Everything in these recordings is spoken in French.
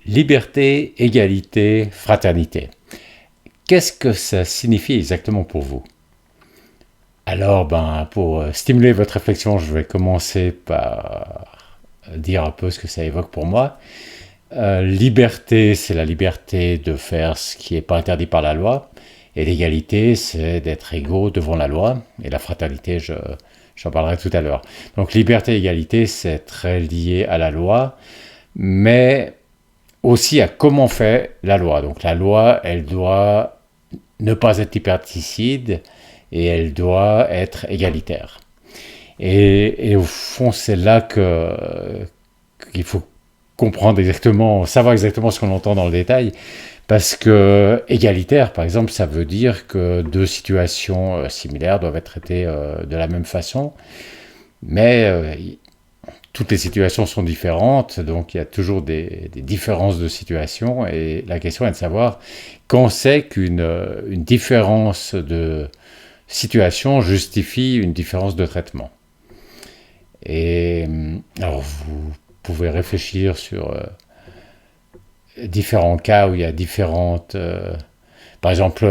Liberté, égalité, fraternité. Qu'est-ce que ça signifie exactement pour vous? Alors, pour stimuler votre réflexion, je vais commencer par dire un peu ce que ça évoque pour moi. Liberté, c'est la liberté de faire ce qui n'est pas interdit par la loi. Et l'égalité, c'est d'être égaux devant la loi. Et la fraternité, j'en parlerai tout à l'heure. Donc liberté et égalité, c'est très lié à la loi, mais aussi à comment fait la loi. Donc la loi, elle doit ne pas être liberticide et elle doit être égalitaire. Et au fond, c'est là qu'il faut comprendre exactement, savoir exactement ce qu'on entend dans le détail. Parce que égalitaire, par exemple, ça veut dire que deux situations similaires doivent être traitées de la même façon. Mais toutes les situations sont différentes, donc il y a toujours des différences de situation. Et la question est de savoir quand c'est qu'une différence de situation justifie une différence de traitement. Et alors vous pouvez réfléchir sur différents cas où il y a différentes... par exemple,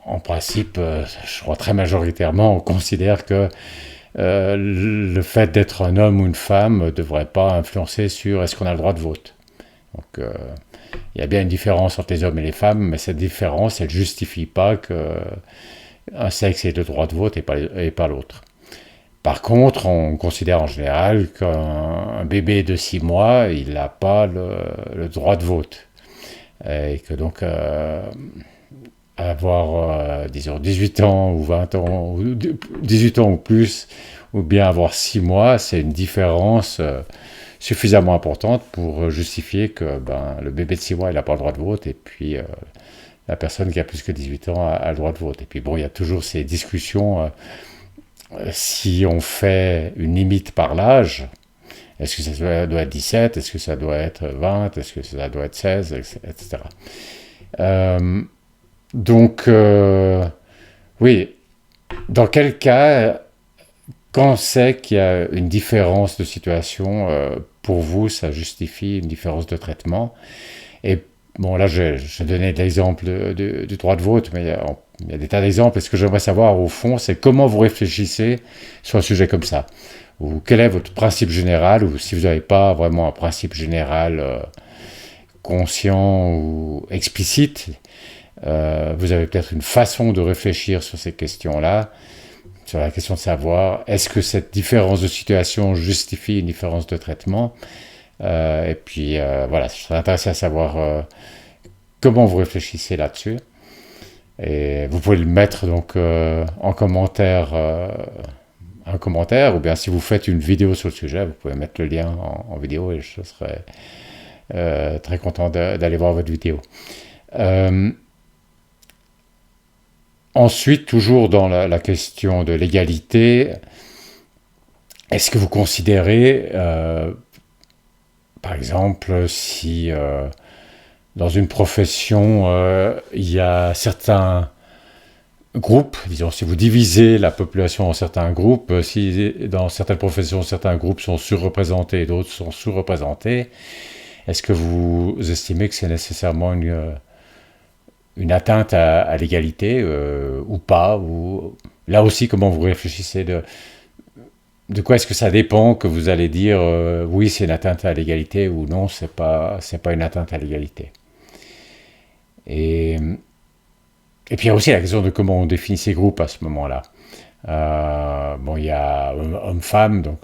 en principe, je crois très majoritairement, on considère que le fait d'être un homme ou une femme ne devrait pas influencer sur est-ce qu'on a le droit de vote. Donc il y a bien une différence entre les hommes et les femmes, mais cette différence, elle ne justifie pas qu'un sexe ait le droit de vote et pas l'autre. Par contre, on considère en général qu'un bébé de 6 mois, il n'a pas le droit de vote. Et que donc avoir, disons, 18 ans ou 20 ans, ou 18 ans ou plus, ou bien avoir 6 mois, c'est une différence suffisamment importante pour justifier que le bébé de 6 mois, il n'a pas le droit de vote, et puis la personne qui a plus que 18 ans a le droit de vote. Et puis bon, il y a toujours ces discussions, si on fait une limite par l'âge, est-ce que ça doit être 17, est-ce que ça doit être 20, est-ce que ça doit être 16, etc. Oui, dans quel cas, quand c'est qu'il y a une différence de situation, pour vous, ça justifie une différence de traitement? Et bon, là, je donnais l'exemple du droit de vote, mais il y a des tas d'exemples. Et ce que j'aimerais savoir, au fond, c'est comment vous réfléchissez sur un sujet comme ça. Ou quel est votre principe général, ou si vous n'avez pas vraiment un principe général conscient ou explicite, vous avez peut-être une façon de réfléchir sur ces questions-là, sur la question de savoir est-ce que cette différence de situation justifie une différence de traitement. Et puis voilà, je serais intéressé à savoir comment vous réfléchissez là-dessus. Et vous pouvez le mettre donc en commentaire, un commentaire, ou bien si vous faites une vidéo sur le sujet, vous pouvez mettre le lien en vidéo et je serais très content d'aller voir votre vidéo. Ensuite, toujours dans la question de l'égalité, est-ce que vous considérez, par exemple, si dans une profession, il y a certains groupes, disons, si vous divisez la population en certains groupes, si dans certaines professions, certains groupes sont surreprésentés et d'autres sont sous-représentés, est-ce que vous estimez que c'est nécessairement une atteinte à l'égalité ou pas, ou là aussi comment vous réfléchissez de quoi est-ce que ça dépend que vous allez dire oui c'est une atteinte à l'égalité ou non c'est pas une atteinte à l'égalité. Et puis il y a aussi la question de comment on définit ces groupes à ce moment-là. Il y a homme-femme, donc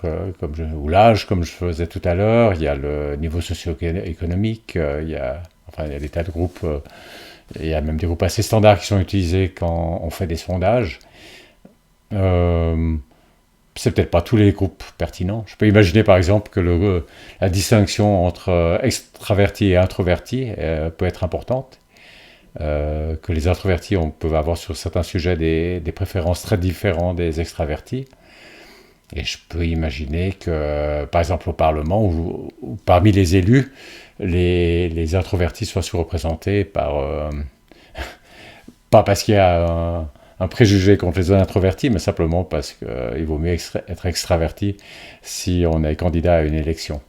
ou l'âge, comme je faisais tout à l'heure. Il y a le niveau socio-économique. Il y a des tas de groupes. Il y a même des groupes assez standards qui sont utilisés quand on fait des sondages. C'est peut-être pas tous les groupes pertinents. Je peux imaginer par exemple que la distinction entre extravertis et introvertis peut être importante. Que les introvertis peuvent avoir sur certains sujets des préférences très différentes des extravertis. Et je peux imaginer que, par exemple, au Parlement, ou parmi les élus, les introvertis soient sous-représentés pas parce qu'il y a un préjugé contre les introvertis, mais simplement parce qu'il vaut mieux être extraverti si on est candidat à une élection.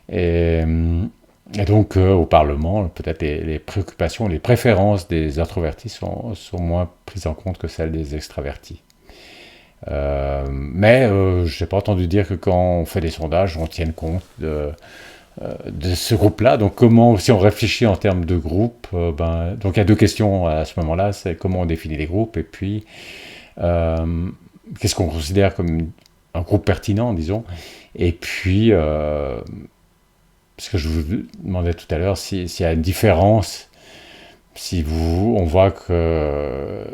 Et, et donc, au Parlement, peut-être les préoccupations, les préférences des introvertis sont moins prises en compte que celles des extravertis. Mais je n'ai pas entendu dire que quand on fait des sondages, on tienne compte de ce groupe-là. Donc, comment, si on réfléchit en termes de groupe, donc il y a deux questions à ce moment-là, c'est comment on définit les groupes, et puis euh, qu'est-ce qu'on considère comme un groupe pertinent, disons. Et puis, ce que je vous demandais tout à l'heure, s'il y a une différence, si on voit que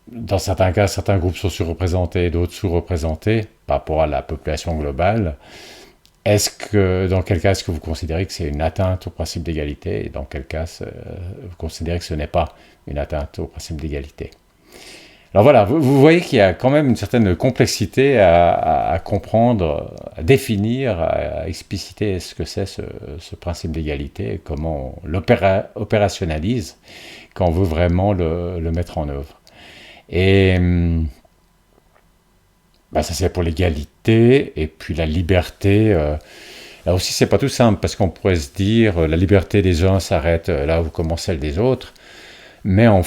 dans certains cas, certains groupes sont surreprésentés et d'autres sous-représentés par rapport à la population globale. Dans quel cas est-ce que vous considérez que c'est une atteinte au principe d'égalité, et dans quel cas vous considérez que ce n'est pas une atteinte au principe d'égalité? Alors voilà, vous voyez qu'il y a quand même une certaine complexité à comprendre, à définir, à expliciter ce que c'est ce principe d'égalité et comment on l'opérationnalise quand on veut vraiment le mettre en œuvre. Et ça c'est pour l'égalité, et puis la liberté. Là aussi c'est pas tout simple parce qu'on pourrait se dire la liberté des uns s'arrête là où commence celle des autres, mais quand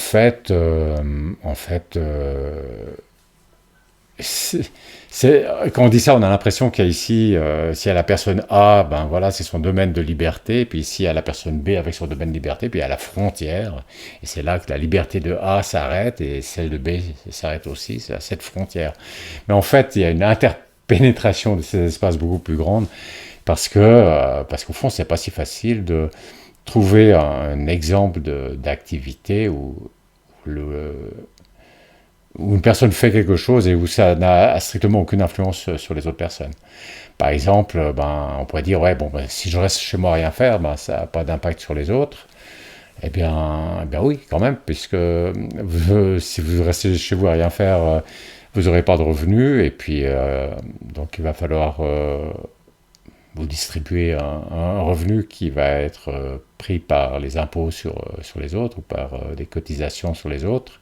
on dit ça, on a l'impression qu'il y a ici, s'il y a la personne A, ben voilà, c'est son domaine de liberté, puis ici il y a la personne B avec son domaine de liberté, puis il y a la frontière, et c'est là que la liberté de A s'arrête, et celle de B s'arrête aussi, c'est à cette frontière. Mais en fait, il y a une interpénétration de ces espaces beaucoup plus grande, parce qu'au fond, c'est pas si facile de trouver un exemple d'activité où une personne fait quelque chose et où ça n'a strictement aucune influence sur les autres personnes. Par exemple, on pourrait dire, ouais, bon, si je reste chez moi à rien faire, ça n'a pas d'impact sur les autres. Eh bien oui, quand même, puisque si vous restez chez vous à rien faire, vous n'aurez pas de revenus, et puis donc il va falloir vous distribuer un revenu qui va être pris par les impôts sur les autres ou par des cotisations sur les autres.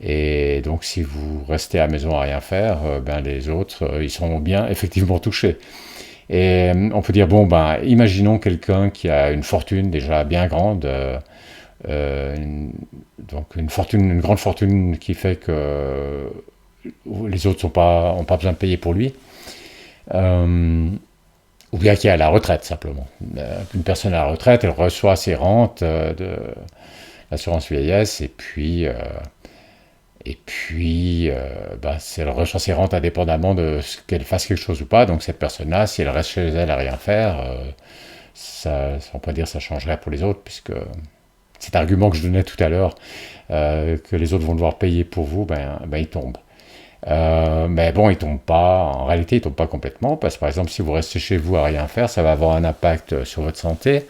Et donc, si vous restez à la maison à rien faire, les autres, ils seront bien effectivement touchés. Et on peut dire, bon, imaginons quelqu'un qui a une fortune déjà bien grande, donc une grande fortune qui fait que les autres n'ont pas besoin de payer pour lui. Ou bien qui est à la retraite simplement. Une personne à la retraite, elle reçoit ses rentes de l'assurance vieillesse, elle reçoit ses rentes indépendamment de ce qu'elle fasse quelque chose ou pas. Donc cette personne-là, si elle reste chez elle à rien faire, on peut dire ça changerait pour les autres, puisque cet argument que je donnais tout à l'heure, que les autres vont devoir payer pour vous, il tombe. Mais bon, il tombe pas. En réalité, il tombe pas complètement parce que par exemple, si vous restez chez vous à rien faire, ça va avoir un impact sur votre santé.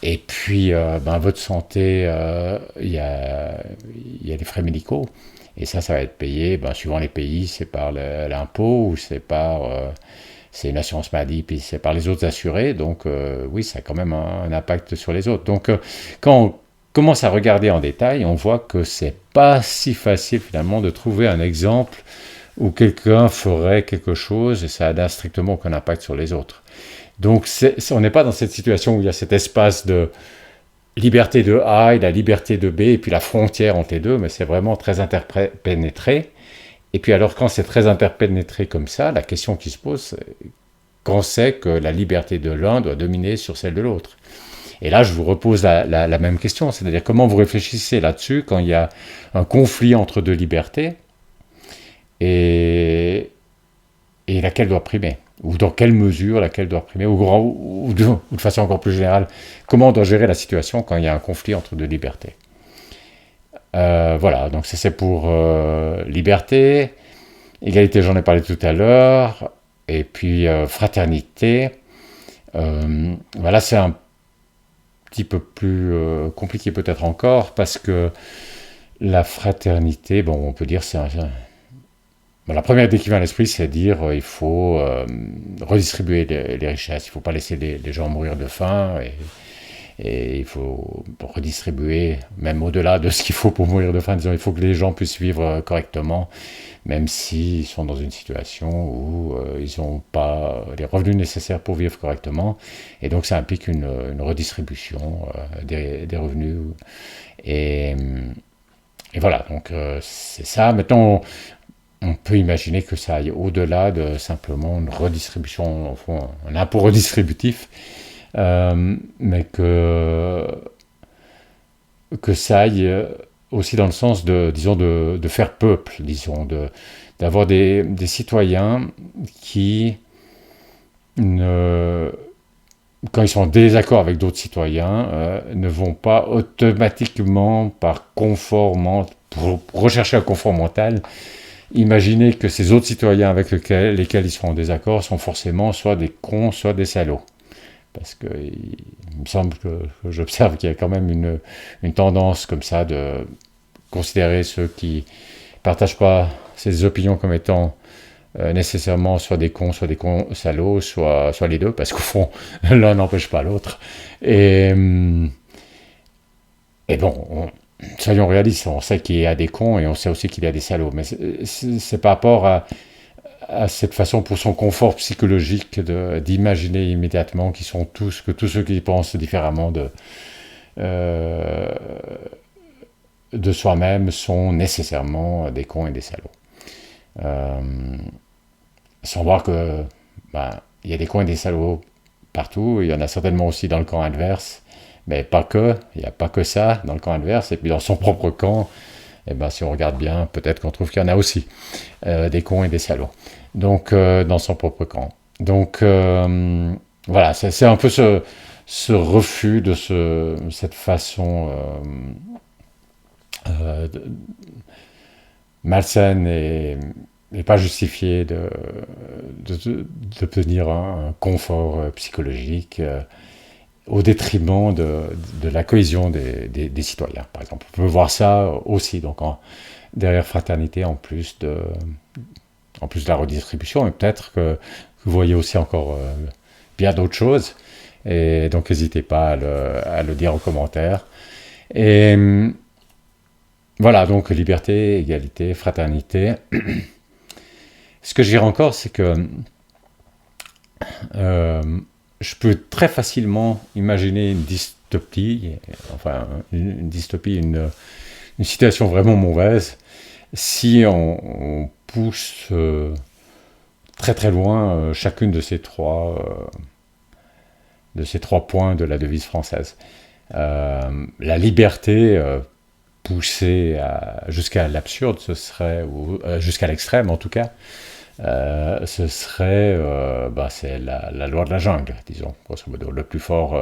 Et puis, votre santé, il y a les frais médicaux. Et ça va être payé, suivant les pays, c'est par l'impôt ou c'est une assurance maladie, puis c'est par les autres assurés. Donc, oui, ça a quand même un impact sur les autres. Donc, quand on commence à regarder en détail, on voit que c'est pas si facile finalement de trouver un exemple où quelqu'un ferait quelque chose et ça n'a strictement aucun impact sur les autres. Donc on n'est pas dans cette situation où il y a cet espace de liberté de A et la liberté de B et puis la frontière entre les deux, mais c'est vraiment très interpénétré. Et puis alors quand c'est très interpénétré comme ça, la question qui se pose, c'est quand c'est que la liberté de l'un doit dominer sur celle de l'autre. Et là, je vous repose la même question, c'est-à-dire comment vous réfléchissez là-dessus quand il y a un conflit entre deux libertés et laquelle doit primer, ou dans quelle mesure laquelle doit primer, ou de façon encore plus générale, comment on doit gérer la situation quand il y a un conflit entre deux libertés. Voilà, donc ça c'est pour liberté, égalité, j'en ai parlé tout à l'heure, et puis fraternité. Voilà, c'est un petit peu plus compliqué peut-être encore, parce que la fraternité, on peut dire la première idée qui vient à l'esprit, c'est dire il faut redistribuer les richesses, il ne faut pas laisser les gens mourir de faim, Et il faut redistribuer, même au-delà de ce qu'il faut pour mourir de faim, disons, il faut que les gens puissent vivre correctement, même s'ils sont dans une situation où ils n'ont pas les revenus nécessaires pour vivre correctement. Et donc ça implique une redistribution des revenus. Et, et voilà, donc c'est ça. Maintenant, on peut imaginer que ça aille au-delà de simplement une redistribution, au fond, un impôt redistributif, mais que ça aille aussi dans le sens de, disons, de faire peuple, disons, d'avoir des citoyens qui, ne, quand ils sont en désaccord avec d'autres citoyens, ne vont pas automatiquement, par confort, pour rechercher un confort mental, imaginer que ces autres citoyens avec lesquels ils sont en désaccord sont forcément soit des cons, soit des salauds. Parce qu'il me semble que j'observe qu'il y a quand même une tendance comme ça de considérer ceux qui ne partagent pas ces opinions comme étant nécessairement soit des cons salauds, soit les deux, parce qu'au fond, l'un n'empêche pas l'autre. Et bon, soyons réalistes, on sait qu'il y a des cons et on sait aussi qu'il y a des salauds, mais c'est par rapport à cette façon, pour son confort psychologique, d'imaginer immédiatement que tous ceux qui pensent différemment de soi-même sont nécessairement des cons et des salauds. Euh, Sans voir que il y a des cons et des salauds partout, il y en a certainement aussi dans le camp adverse, mais pas que, il n'y a pas que ça dans le camp adverse, et puis dans son propre camp, si on regarde bien, peut-être qu'on trouve qu'il y en a aussi des cons et des salauds. Donc, dans son propre camp. Donc, voilà, c'est un peu ce refus de cette façon malsaine et pas justifiée d'obtenir un confort psychologique au détriment de la cohésion des citoyens, par exemple. On peut voir ça aussi, donc derrière fraternité, en plus de la redistribution, et peut-être que vous voyez aussi encore bien d'autres choses, et donc n'hésitez pas à le dire en commentaire. Et voilà, donc liberté, égalité, fraternité. Ce que je dirais encore, c'est que je peux très facilement imaginer une dystopie, une dystopie, une situation vraiment mauvaise, si on pousse très très loin chacune de ces trois points de la devise française. La liberté poussée jusqu'à l'absurde, ce serait, ou jusqu'à l'extrême en tout cas, ce serait c'est la loi de la jungle, disons, grosso modo. Le plus fort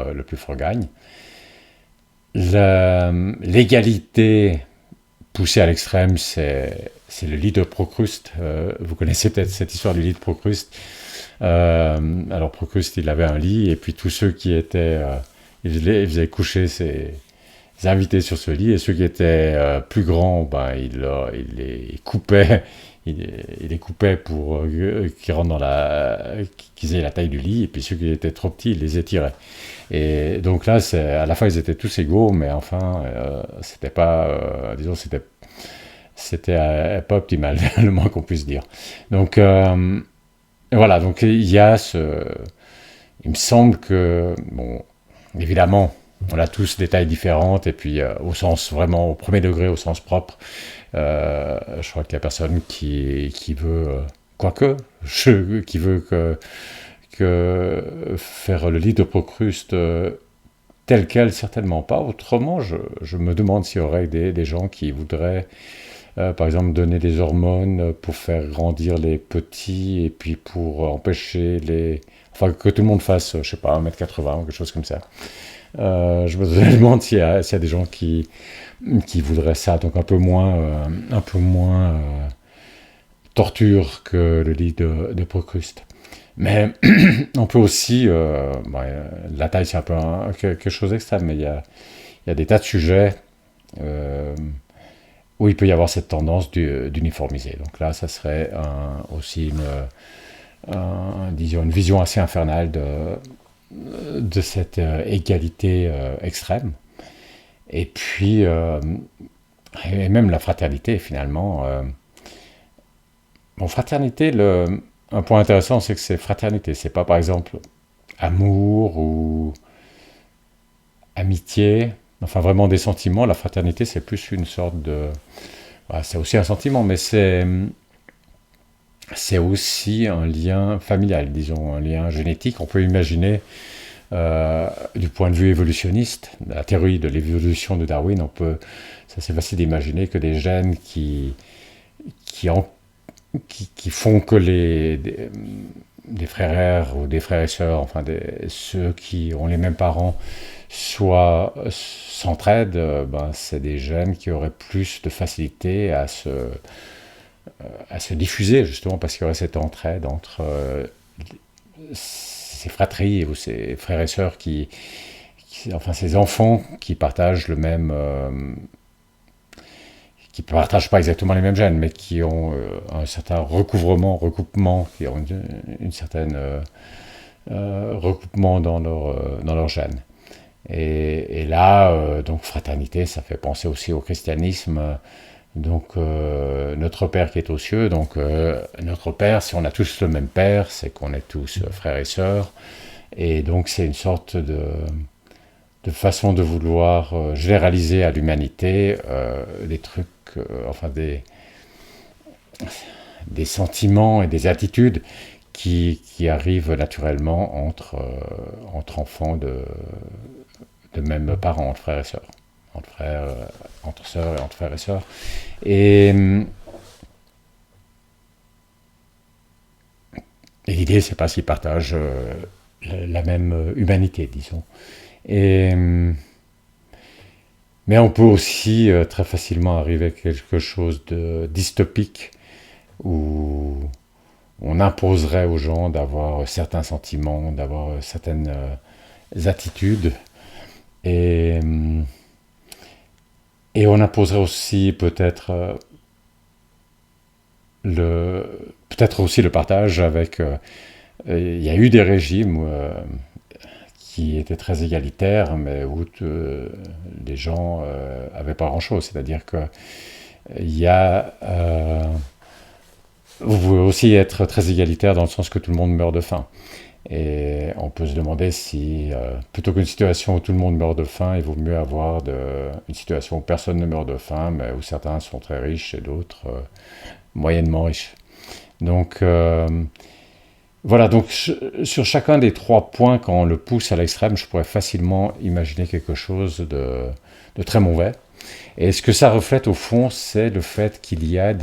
gagne. L'égalité poussée à l'extrême, c'est le lit de Procruste. Vous connaissez peut-être cette histoire du lit de Procruste. Alors Procruste, il avait un lit, et puis tous ceux qui étaient... il faisait coucher ses invités sur ce lit, et ceux qui étaient plus grands, il les coupait. Il les coupait pour qu'ils rentrent qu'ils aient la taille du lit, et puis ceux qui étaient trop petits, il les étirait. Et donc là, à la fin, ils étaient tous égaux, mais enfin, c'était pas, disons, c'était pas optimal, le moins qu'on puisse dire. Donc voilà, donc il y a il me semble que, bon, évidemment, on a tous des tailles différentes, et puis au sens vraiment, au premier degré, au sens propre, je crois qu'il n'y a personne qui veut, qui veut que faire le lit de Procruste tel quel, certainement pas. Autrement, je me demande s'il y aurait des gens qui voudraient, par exemple, donner des hormones pour faire grandir les petits, et puis pour empêcher enfin, que tout le monde fasse, je sais pas, 1m80 ou quelque chose comme ça. Je me demande s'il y a des gens qui voudraient ça, donc un peu moins torture que le lit de Procruste. Mais on peut aussi, la taille c'est un peu quelque chose d'extrême, mais il y a des tas de sujets où il peut y avoir cette tendance d'uniformiser. Donc là, ça serait aussi disons, une vision assez infernale de cette égalité extrême. Et puis, et même la fraternité finalement. Bon, fraternité, un point intéressant, c'est que c'est fraternité. C'est pas par exemple amour ou amitié, enfin vraiment des sentiments. La fraternité, c'est plus une sorte de... Bah, c'est aussi un sentiment, mais c'est aussi un lien familial, disons, un lien génétique. On peut imaginer, du point de vue évolutionniste, la théorie de l'évolution de Darwin, ça c'est facile d'imaginer que des gènes qui, en- qui font que des frères ou des frères et sœurs, enfin ceux qui ont les mêmes parents, soit s'entraident, ben, c'est des gènes qui auraient plus de facilité à se diffuser, justement parce qu'il y aurait cette entraide entre ces fratries ou ces frères et sœurs enfin ces enfants qui partagent le même, qui ne partagent pas exactement les mêmes gènes, mais qui ont un certain recoupement, qui ont une certaine recoupement dans leur gènes. Et là, donc fraternité, ça fait penser aussi au christianisme. Donc notre Père qui est aux cieux, donc notre Père, si on a tous le même Père, c'est qu'on est tous frères et sœurs. Et donc c'est une sorte de façon de vouloir généraliser à l'humanité des trucs, enfin des sentiments et des attitudes qui arrivent naturellement entre enfants de même parents, entre frères et sœurs. Entre frères, entre sœurs et entre frères et sœurs. Et, et l'idée, c'est pas qu'ils partagent la même humanité, disons. Et, mais on peut aussi très facilement arriver à quelque chose de dystopique où on imposerait aux gens d'avoir certains sentiments, d'avoir certaines attitudes. Et, et on imposerait aussi peut-être aussi le partage avec... il y a eu des régimes qui étaient très égalitaires, mais où les gens n'avaient pas grand-chose. C'est-à-dire que il y a... vous pouvez aussi être très égalitaire dans le sens que tout le monde meurt de faim. Et on peut se demander si, plutôt qu'une situation où tout le monde meurt de faim, il vaut mieux avoir une situation où personne ne meurt de faim, mais où certains sont très riches et d'autres moyennement riches. Donc voilà, donc sur chacun des trois points, quand on le pousse à l'extrême, je pourrais facilement imaginer quelque chose de très mauvais. Et ce que ça reflète au fond, c'est le fait qu'il y a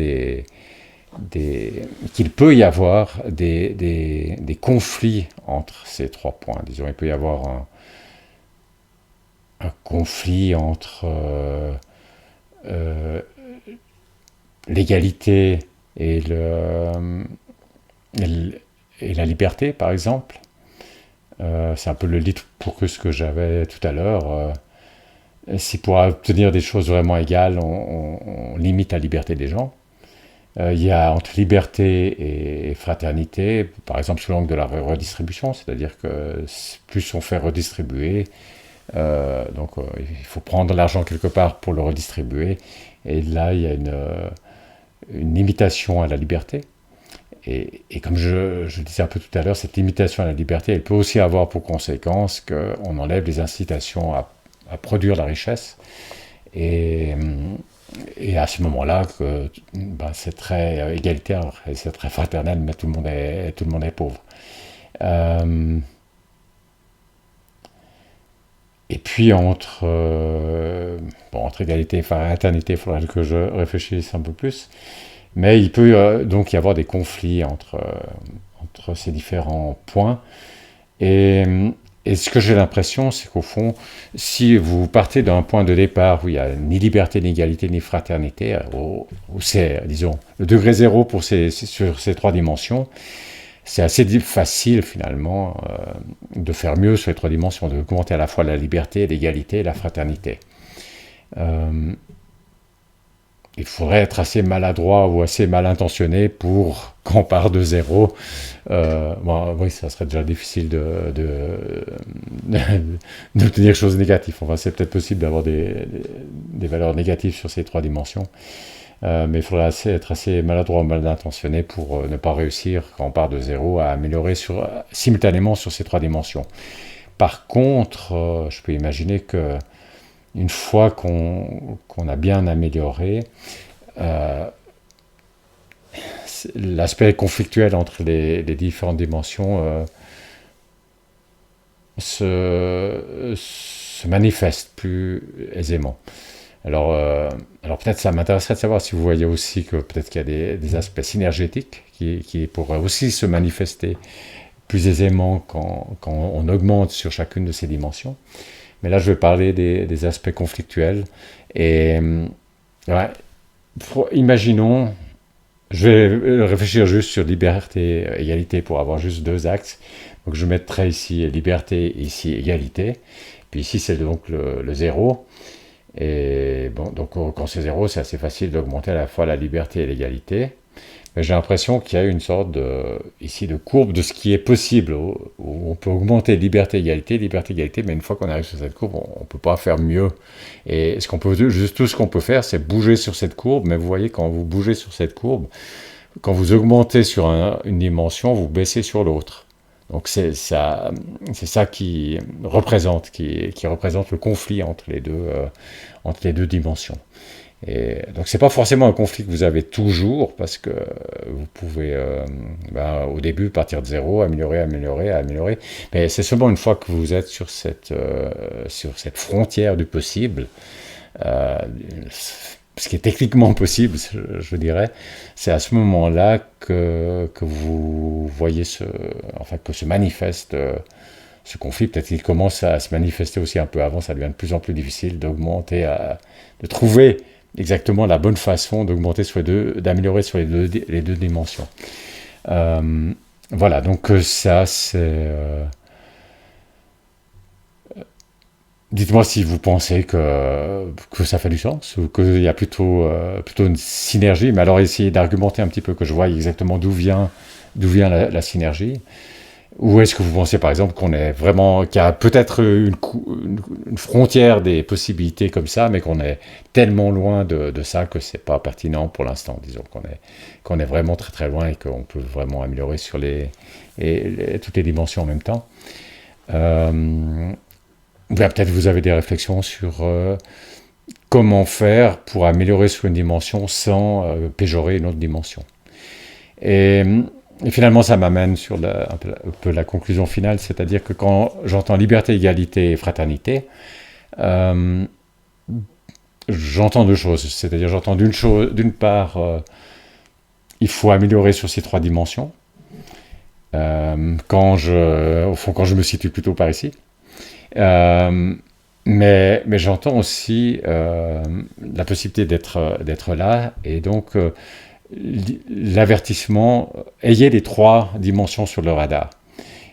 qu'il peut y avoir des conflits entre ces trois points. Disons, il peut y avoir un conflit entre l'égalité et, et la liberté, par exemple. C'est un peu le lit pour que ce que j'avais tout à l'heure. Si pour obtenir des choses vraiment égales, on limite la liberté des gens. Il y a entre liberté et fraternité, par exemple sous l'angle de la redistribution, c'est-à-dire que plus on fait redistribuer, donc il faut prendre l'argent quelque part pour le redistribuer, et là il y a une limitation à la liberté. Et comme je disais un peu tout à l'heure, cette limitation à la liberté, elle peut aussi avoir pour conséquence qu'on enlève les incitations à produire la richesse. Et, et à ce moment-là, ben, c'est très égalitaire et c'est très fraternel, mais tout le monde est pauvre. Euh, et puis entre égalité et fraternité, il faudrait que je réfléchisse un peu plus. Mais il peut donc y avoir des conflits entre ces différents points. Et, et ce que j'ai l'impression, c'est qu'au fond, si vous partez d'un point de départ où il n'y a ni liberté, ni égalité, ni fraternité, où c'est, disons, le degré zéro sur ces trois dimensions, c'est assez facile finalement de faire mieux sur les trois dimensions, de commenter à la fois la liberté, l'égalité et la fraternité. Euh, il faudrait être assez maladroit ou assez mal intentionné pour qu'on part de zéro. Bon, oui, ça serait déjà difficile d'obtenir quelque chose de négatif. Enfin, c'est peut-être possible d'avoir des valeurs négatives sur ces trois dimensions. Mais il faudrait être assez maladroit ou mal intentionné pour ne pas réussir, quand on part de zéro, à améliorer simultanément sur ces trois dimensions. Par contre, je peux imaginer que une fois qu'on a bien amélioré, euh, l'aspect conflictuel entre les différentes dimensions se manifeste plus aisément. Alors peut-être ça m'intéresserait de savoir si vous voyez aussi que peut-être qu'il y a des aspects synergétiques qui pourraient aussi se manifester plus aisément quand on augmente sur chacune de ces dimensions. Mais là, je vais parler des aspects conflictuels. Et ouais, imaginons, je vais réfléchir juste sur liberté, égalité pour avoir juste deux axes. Donc je mettrai ici liberté et ici égalité. Puis ici, c'est donc le zéro. Et bon, donc quand c'est zéro, c'est assez facile d'augmenter à la fois la liberté et l'égalité. Mais j'ai l'impression qu'il y a une sorte ici de courbe de ce qui est possible, où on peut augmenter liberté, égalité, mais une fois qu'on arrive sur cette courbe, on ne peut pas faire mieux. Et juste tout ce qu'on peut faire, c'est bouger sur cette courbe, mais vous voyez, quand vous bougez sur cette courbe, quand vous augmentez sur une dimension, vous baissez sur l'autre. Donc c'est ça qui représente le conflit entre les deux dimensions. Et donc c'est pas forcément un conflit que vous avez toujours, parce que vous pouvez au début partir de zéro, améliorer, mais c'est seulement une fois que vous êtes sur cette frontière du possible, euh, ce qui est techniquement possible, je dirais, c'est à ce moment-là que vous voyez que se manifeste ce conflit. Peut-être qu'il commence à se manifester aussi un peu avant, ça devient de plus en plus difficile de trouver exactement la bonne façon d'améliorer sur les deux dimensions. Voilà, donc ça c'est... dites-moi si vous pensez que ça fait du sens, ou qu'il y a plutôt une synergie, mais alors essayez d'argumenter un petit peu, que je vois exactement d'où vient la synergie. Ou est-ce que vous pensez par exemple qu'il y a peut-être une frontière des possibilités comme ça, mais qu'on est tellement loin de ça que c'est pas pertinent pour l'instant. Disons qu'on est vraiment très très loin et qu'on peut vraiment améliorer sur toutes les dimensions en même temps. Ou bien peut-être vous avez des réflexions sur comment faire pour améliorer sur une dimension sans péjorer une autre dimension. Et finalement, ça m'amène sur un peu la conclusion finale, c'est-à-dire que quand j'entends liberté, égalité et fraternité, j'entends deux choses. C'est-à-dire, j'entends d'une part, il faut améliorer sur ces trois dimensions, quand je me situe plutôt par ici. Mais j'entends aussi la possibilité d'être là, et donc l'avertissement, ayez les trois dimensions sur le radar.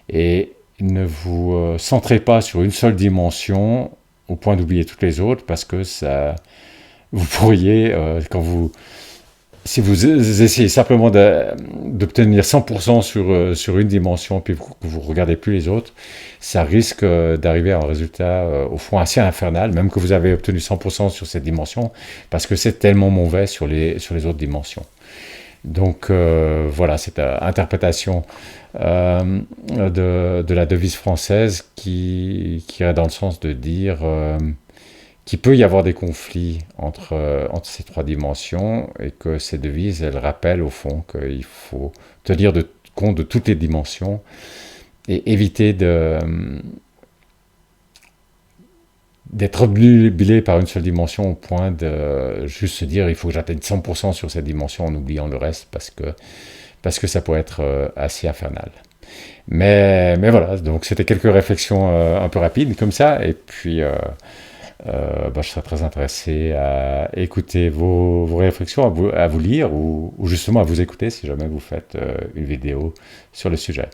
Et ne vous centrez pas sur une seule dimension au point d'oublier toutes les autres, parce que vous pourriez, si vous essayez simplement d'obtenir 100% sur une dimension, puis que vous ne regardez plus les autres, ça risque d'arriver à un résultat au fond assez infernal, même que vous avez obtenu 100% sur cette dimension, parce que c'est tellement mauvais sur les autres dimensions. Donc voilà, cette interprétation de la devise française qui irait dans le sens de dire qu'il peut y avoir des conflits entre ces trois dimensions, et que ces devises, elles rappellent au fond qu'il faut tenir compte de toutes les dimensions et éviter d'être obnubilé par une seule dimension au point de juste se dire il faut que j'atteigne 100% sur cette dimension en oubliant le reste, parce que ça pourrait être assez infernal. Mais voilà, donc c'était quelques réflexions un peu rapides comme ça, et puis je serais très intéressé à écouter vos réflexions, à vous lire, ou justement à vous écouter si jamais vous faites une vidéo sur le sujet.